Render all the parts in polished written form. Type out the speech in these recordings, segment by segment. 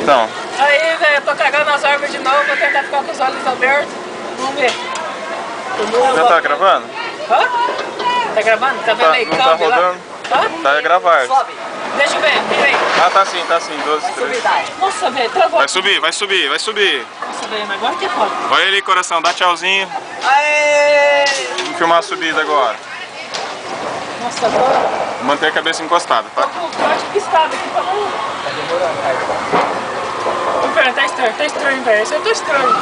Então. Aí, velho, eu tô cagando nas árvores de novo, vou tentar ficar com os olhos abertos. Vamos ver. Já tá gravando? Hã? Tá gravando? Tá vendo aí? Não tá rodando? Hã? Tá a gravar. Sobe. Deixa eu ver, vem aí. Ah, tá sim, 12, 13. Nossa, velho, travou. Vai subir, vai subir, vai subir. Nossa, velho, mas agora que é foda. Olha ali, coração, dá tchauzinho. Aê! Vamos filmar a subida agora. Nossa, agora. Manter a cabeça encostada, tá? Tô com o corte pistado aqui pra não. Tá demorando, cara. Ô, pera, tá estranho, velho. Isso aí tá estranho.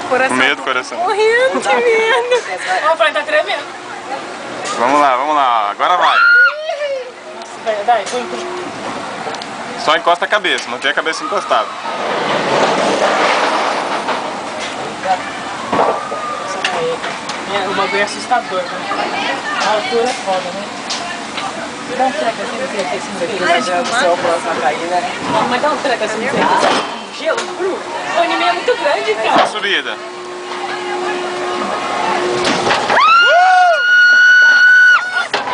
Coração. Com medo, coração. Morrendo de medo. Ó, o pai tá tremendo. Vamos lá, agora vai. Nossa, velho, vai, põe. Só encosta a cabeça, manter a cabeça encostada. O bagulho é assustador, né? A altura é foda, né? Dá um treco assim, assim, O céu próximo a cair, né? Não, mas dá um treco assim, gelo, cru. O anime é muito grande, A cara. subida.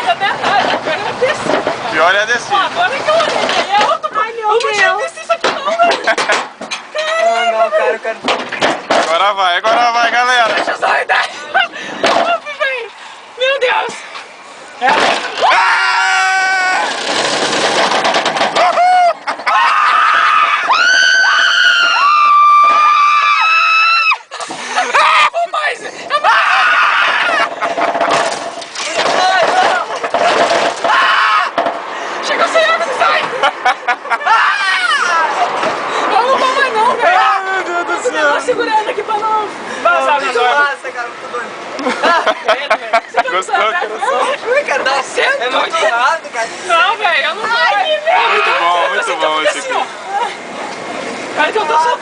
Fica até tarde, agora é descer. Pior é a descida. Agora que eu olhei, é alto, pai. Eu não tinha visto isso aqui não, velho. Não, cara, eu quero... Agora vai, galera. Deixa eu sair daí. Velho. Meu Deus. Chegou sem água, não sai! Eu não vou mais não, velho! Ai, meu Deus do Eu céu. tô segurando aqui pra não vazar nas árvores. Nossa, cara, muito doido. Você quer Gostou, coração? Ui, cara, dá certo. É muito rápido, cara. Não, velho, eu não vou. Muito bom esse aqui. Cara, que eu tô sofrendo.